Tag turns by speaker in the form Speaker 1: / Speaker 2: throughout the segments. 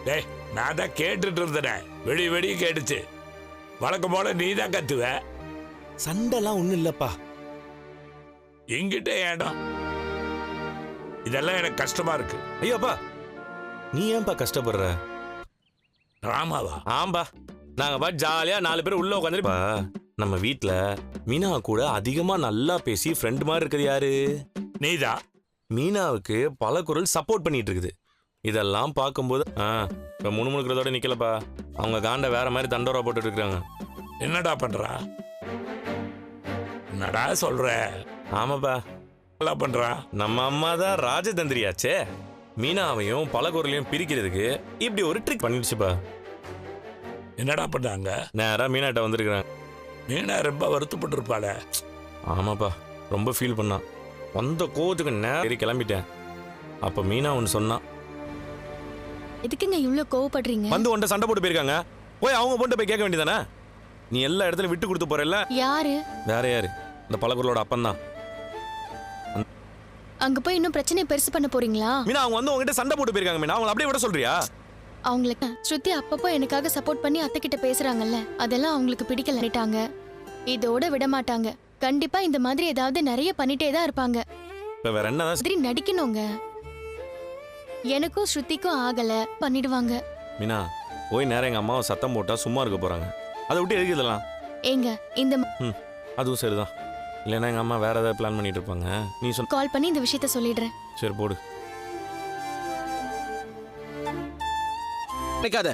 Speaker 1: டேய், நான் தான் கேட்டுட்டு இருந்தேன். வெடி கேட்டுச்சு. வழக்கம் போல நீ தான் கத்துவ.
Speaker 2: சண்டைலாம் ஒண்ணும் இல்லப்பா.
Speaker 1: எங்கிட்ட ஏடம். இதெல்லாம் எனக்கு கஷ்டமா இருக்கு.
Speaker 2: ஐயோப்பா, நீ ஏன்பா கஷ்டப்படுற?
Speaker 1: ராமாவா?
Speaker 2: ஆம்பா, நாங்க பாட்டு ஜாலியா 4 பேர் உள்ள உட்காந்துருப்பா. நம்ம வீட்டுல மீனா கூட அதிகமா நல்லா பேசி ஃப்ரெண்ட் மாதிரி இருக்குது யாரு?
Speaker 1: நீதான்.
Speaker 2: மீனாவுக்கு பல குரல் சப்போர்ட் பண்ணிட்டு இருக்குது. இதெல்லாம் பார்க்கும்போது இப்ப முணுமுணுக்கிறதோட நிக்கலப்பா. அவங்க காண்ட வேற மாதிரி தண்டோரா போட்டு இருக்காங்க.
Speaker 1: என்னடா பண்றா? என்னடா சொல்ற?
Speaker 2: ஆமாப்பா,
Speaker 1: நல்லா பண்றா.
Speaker 2: நம்ம அம்மா தான் ராஜதந்திரியாச்சே. மீனாவையும் பல குரலையும் பிரிக்கிறதுக்கு இப்படி ஒரு ட்ரிக் பண்ணிடுச்சுப்பா.
Speaker 1: என்னடா பண்ணாங்க?
Speaker 2: நேரா மீனாட்ட வந்திருக்கிறாங்க.
Speaker 1: மீனா ரொம்ப வருத்தப்பட்டு இருப்பாள.
Speaker 2: ஆமாப்பா, ரொம்ப ஃபீல் பண்ணா. வந்த கோவத்துக்கு நேரம் கிளம்பிட்டேன். அப்ப மீனா ஒன்று சொன்னா.
Speaker 3: எதுக்குங்க இவ்ளோ கோவப்படுறீங்க?
Speaker 2: வந்து உன்ட்ட சண்டை போட்டு போயிருக்காங்க. போய் அவங்க பொண்ணை போய் கேட்க வேண்டியதானே? நீ எல்லா இடத்துலயும் விட்டு கொடுத்து போறல்ல.
Speaker 3: யாரு?
Speaker 2: வேற யாரு? இந்த பழகுறளோட அப்பன் தான்.
Speaker 3: அங்க போய் இன்னும் பிரச்சனை பெருசு பண்ண போறீங்களா?
Speaker 2: மீனா அவங்க வந்து உங்ககிட்ட சண்டை போட்டு போயிருக்காங்க. மீனா அவங்கள அப்படியே விட சொல்றியா?
Speaker 3: அவங்களுக்கு ஸ்ருதி அப்பப்போ எனக்காக சப்போர்ட் பண்ணி அத்தை கிட்ட பேசுறாங்கல்ல, அதெல்லாம் அவங்களுக்கு பிடிக்கலட்டாங்க. இதோட விட மாட்டாங்க. கண்டிப்பா இந்த மாதிரி ஏதாவது நிறைய பண்ணிட்டே தான் இருப்பாங்க.
Speaker 2: இப்ப வேற என்னதான்
Speaker 3: சரி, நடிக்கணுங்க. எனக்கும் ஸ்ருதிக்கும் ஆகல பண்ணிடுவாங்க.
Speaker 2: மீனா, போய் நேரம் எங்க அம்மாவை சத்தம் போட்டா சும்மா இருக்க போறாங்க. அதை விட்டு எதுக்கு இதெல்லாம்?
Speaker 3: ஏங்க இந்த
Speaker 2: அதுவும் சரிதான். இல்லைன்னா எங்க அம்மா வேற ஏதாவது பிளான் பண்ணிட்டு இருப்பாங்க. நீ சொன்ன
Speaker 3: கால் பண்ணி இந்த விஷயத்த சொல்லிடுறேன்.
Speaker 2: சரி போடு.
Speaker 4: நிக்காத.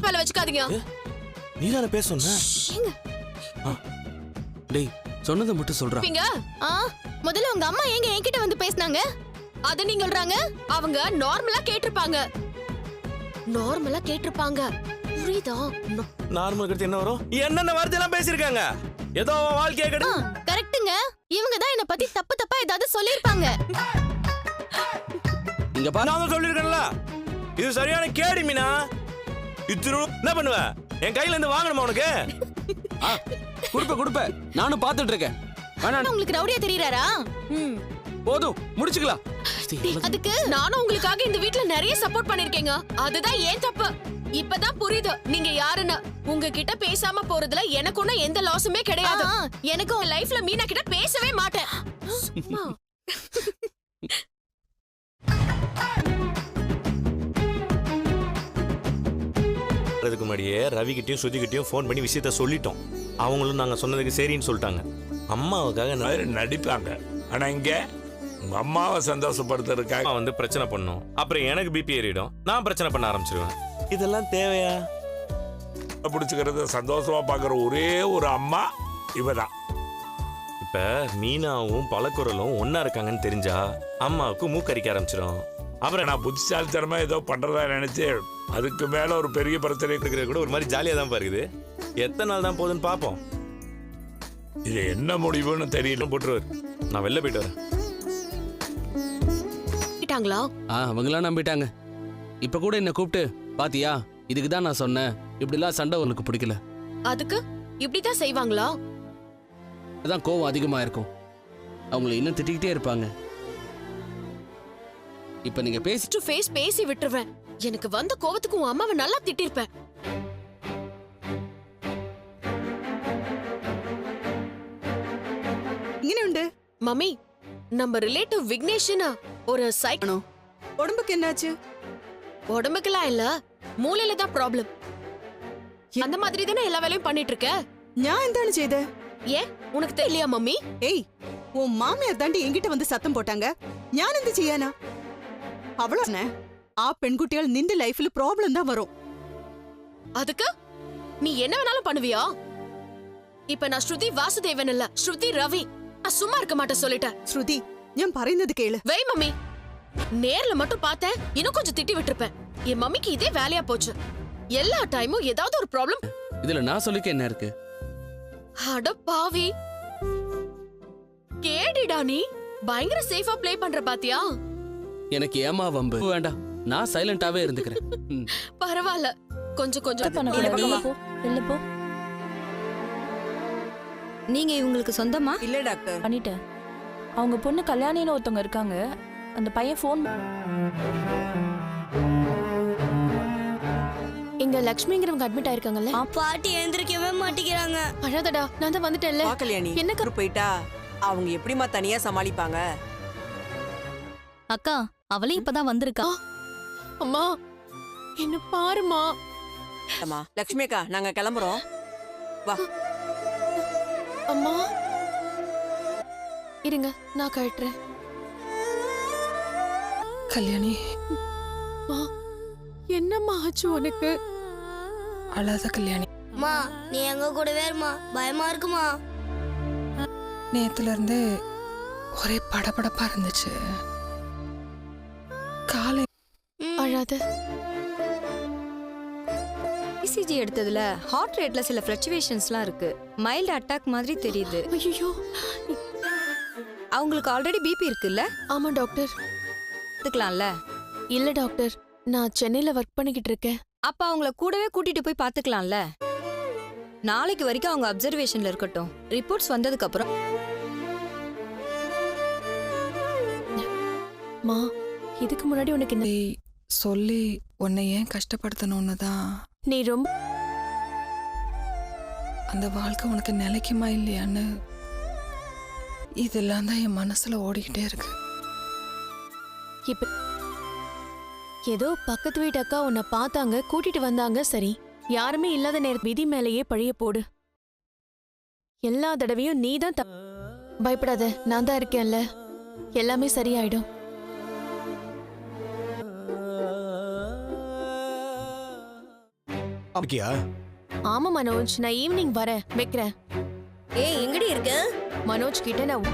Speaker 5: மேல வச்சுக்காதீங்க.
Speaker 2: நீ தானே பேச சொன்ன.
Speaker 4: டேய், சொன்னதை மட்டும் சொல்றா.
Speaker 3: முதல்ல உங்க அம்மா எங்க என்கிட்ட வந்து பேசினாங்க?
Speaker 5: அத நீங்க சொல்றாங்க. அவங்க நார்மலா கேட்டிருப்பாங்க. புரியுதா?
Speaker 2: நார்மல் கருத்து என்ன வரும்? என்னென்ன வார்த்தை எல்லாம் பேசிருக்காங்க. ஏதோ வாழ்க்கைய கெடு.
Speaker 3: கரெக்ட்டுங்க. இவங்க தான் என்ன பத்தி தப்பா ஏதாவது சொல்லிருப்பாங்க.
Speaker 4: இங்க பாரு,
Speaker 2: நான் சொல்லிருக்கேன்ல, இது சரியான கேடி மீனா. இத்துரு என்ன பண்ணுவ? என் கையில இருந்து வாங்கணுமா உனக்கு?
Speaker 4: குடுப்ப நானும் பாத்துட்டு இருக்கேன்.
Speaker 3: உங்களுக்கு ரவுடியா தெரியறாரா?
Speaker 4: போதும், முடிச்சுக்கலாம்.
Speaker 5: அதுக்கு நானும் உங்களுக்காக இந்த வீட்ல நிறைய சப்போர்ட் பண்ணிருக்கேங்க. அதுதான் ஏன் தப்பு. இப்பதான் புரியுது நீங்க யாருன்னு. உங்ககிட்ட பேசாம போறதுல எனக்கு ஒன்னும் எந்த லாஸுமே கிடையாது. எனக்கு உங்க லைஃப்ல மீனா கிட்ட பேசவே மாட்டேன்.
Speaker 2: அதுக்கு முன்னாடியே ரவி கிட்டயும் ஸ்ருதி கிட்டயும் ஃபோன் பண்ணி விஷயத்த சொல்லிட்டோம். அவங்களும் நாங்க சொன்னதுக்கு சரின்னு சொல்லிட்டாங்க. அம்மாவுக்காக
Speaker 1: நடிப்பாங்க. ஆனா இங்க உங்க அம்மாவை சந்தோஷப்படுத்துறதுக்காக
Speaker 2: வந்து பிரச்சனை பண்ணும். அப்புறம் எனக்கு பிபி ஏறிடும். நான் பிரச்சனை பண்ண ஆரம்பிச்சிருவேன். இதெல்லாம் தேவையா?
Speaker 1: பிடிச்சுக்கிறத சந்தோஷமா பாக்குற ஒரே ஒரு அம்மா இவதான்.
Speaker 2: இப்ப மீனாவும் பழக்குறலும் ஒன்னா இருக்காங்கன்னு தெரிஞ்சா அம்மாவுக்கு மூக்கரிக்க ஆரம்பிச்சிடும்.
Speaker 1: அப்புறம் நான் புத்திசாலித்தனமா ஏதோ பண்றதா நினைச்சு அதுக்கு மேல ஒரு பெரிய பிரச்சனை
Speaker 2: இருக்கிறது கூட ஒரு மாதிரி ஜாலியா தான் பாருக்குது. எத்தனை நாள் தான் போகுதுன்னு பாப்போம்.
Speaker 1: இது என்ன முடிவுன்னு தெரியல.
Speaker 2: போட்டுருவாரு. நான் வெளில போயிட்டு வரேன்.
Speaker 4: அவங்களாம் நம்பிட்டாங்க. இப்ப கூட என்ன கூப்பிட்டு பாத்தியா, இதுக்கு தான் நான் சொன்னேன், இப்படிலாம் சண்டை உனக்கு பிடிக்கல.
Speaker 5: அதுக்கு இப்படிதான் செய்வாங்களா?
Speaker 4: அதான் கோவம் அதிகமா இருக்கும். அவங்களை இன்னும் திட்டிக்கிட்டே இருப்பாங்க. இப்ப நீங்க பேசி
Speaker 5: டு ஃபேஸ் பேசி விட்டுருவேன். எனக்கு வந்த கோவத்துக்கு உன் அம்மாவை நல்லா திட்டிருப்பேன்.
Speaker 6: இங்கனே
Speaker 5: மம்மி, நம்ம ரிலேட்டிவ் விக்னேஷ்னா ஒரு சைக்கோ.
Speaker 6: உடம்புக்கு என்னாச்சு?
Speaker 5: உடம்புக்குலாம் இல்ல, மூளையில தான் ப்ராப்ளம். அந்த மாதிரி தானே எல்லா வேலையும் பண்ணிட்டு இருக்க.
Speaker 6: நான் എന്താണ് ചെയ്തേ?
Speaker 5: ஏன் உனக்கு தெரியலையா மம்மி?
Speaker 6: ஏய், உன் மாமியார் தாண்டி என்கிட்ட வந்து சத்தம் போட்டாங்க. ഞാൻ എന്ത് ചെയ്യാനാ? അവളാണ് ആ പെൺകുട്ടികൾ നിന്റെ ലൈഫിൽ പ്രോബ്ലം தான் வரும்.
Speaker 5: அதுக்கு நீ என்ன வேணாலும் பண்ணுவியா? இப்ப நான் ஸ்ருதி வாசுதேவன் இல்ல, ஸ்ருதி ரவி. சும்மா இருக்க மாட்டேன் சொல்லிட்டேன்.
Speaker 6: ஸ்ருதி, ഞാൻ പറയുന്നത് கேளு.
Speaker 5: வெய் மம்மி, நேர்ல மட்டும் பார்த்தேன், இன்னும் கொஞ்சம் திட்டி விட்டுருப்பேன். என் மம்மிக்கு இதே வேலையா போச்சு. எல்லா டைமும் ஏதாவது ஒரு ப்ராப்ளம்.
Speaker 4: இதுல நான் சொல்லிக்க என்ன இருக்கு?
Speaker 5: அட பாவி, கேடிடா நீ. பயங்கர சேஃபா ப்ளே பண்ற பாத்தியா?
Speaker 4: எனக்கு ஏமா வம்பு வேண்டாம், நான் சைலண்டாவே இருந்துக்கிறேன்.
Speaker 5: பரவாயில்ல, கொஞ்சம் கொஞ்சம்
Speaker 3: போ. நீங்க இவங்களுக்கு சொந்தமா?
Speaker 6: இல்ல டாக்டர்.
Speaker 7: பண்ணிட்டேன். அவங்க பொண்ணு கல்யாணின்னு ஒருத்தவங்க இருக்காங்க.
Speaker 5: அந்த பையன் ஃபோன்
Speaker 3: இங்க லக்ஷ்மிங்கிறவங்க அட்மிட் ஆயிருக்காங்கல்ல.
Speaker 7: பாட்டி எழுந்திருக்கவே மாட்டேங்கிறாங்க.
Speaker 3: அழாதடா, நான் தான் வந்துட்டேன்ல.
Speaker 8: வா கல்யாணி,
Speaker 3: என்ன
Speaker 8: என்ன போயிட்டா அவங்க எப்படிமா தனியா சமாளிப்பாங்க?
Speaker 7: அக்கா அவளே இப்பதான் வந்திருக்கா.
Speaker 5: அம்மா என்ன பாருமா.
Speaker 8: அம்மா லக்ஷ்மி அக்கா, நாங்க கிளம்புறோம். வா.
Speaker 3: அம்மா இருங்க, நான் கழட்டுறேன்.
Speaker 9: கல்யாணி,
Speaker 5: என்னம்மா ஆச்சு உனக்கு?
Speaker 9: அழாத கல்யாணி.
Speaker 7: அம்மா நீ எங்க கூடவே இருமா, பயமா இருக்குமா?
Speaker 9: நேத்துல இருந்து ஒரே படபடப்பா இருந்துச்சு. காலை
Speaker 3: அழாத.
Speaker 10: இசிஜி எடுத்ததுல ஹார்ட் ரேட்ல சில ஃப்ளக்சுவேஷன்ஸ்லாம் இருக்கு. மைல்டு அட்டாக் மாதிரி தெரியுது.
Speaker 3: ஐயோ,
Speaker 10: அவங்களுக்கு ஆல்ரெடி பிபி இருக்குல்ல,
Speaker 3: ஆமா டாக்டர்.
Speaker 10: எடுத்துக்கலாம்ல.
Speaker 3: இல்ல டாக்டர், நான் சென்னையில ஒர்க் பண்ணிக்கிட்டு இருக்கேன்.
Speaker 10: அப்ப அவங்கள கூடவே கூட்டிட்டு போய் பாத்துக்கலாம்ல. நாளைக்கு வரைக்கும் அவங்க அப்சர்வேஷன்ல இருக்கட்டும். ரிப்போர்ட்ஸ் வந்ததுக்கு அப்புறம்
Speaker 3: மா, இதுக்கு முன்னாடி உனக்கு என்ன?
Speaker 9: டேய், சொல்லி உன்னை ஏன் கஷ்டப்படுத்தணும்னு தான்.
Speaker 3: நீ ரொம்ப
Speaker 9: அந்த வாழ்க்கை உனக்கு நிலைக்குமா இல்லையான்னு இதெல்லாம் தான் என் மனசுல ஓடிக்கிட்டே இருக்கு.
Speaker 3: இப்ப ஏதோ பக்கத்து வீட்டு அக்கா உன்னை பார்த்தாங்க, கூட்டிட்டு வந்தாங்க, சரி. யாருமே இல்லாத நேரத்து விதி மேலேயே பழிய போடு. எல்லா தடவையும் நீ தான் பயப்படாத, நான் தான் இருக்கேன்ல. எல்லாமே சரியாயிடும். ஆமா மனோஜ், நான் ஈவினிங் வரேன், வைக்கிறேன்.
Speaker 7: ஏய் எங்கடி இருக்க?
Speaker 3: மனோஜ் கிட்ட நான்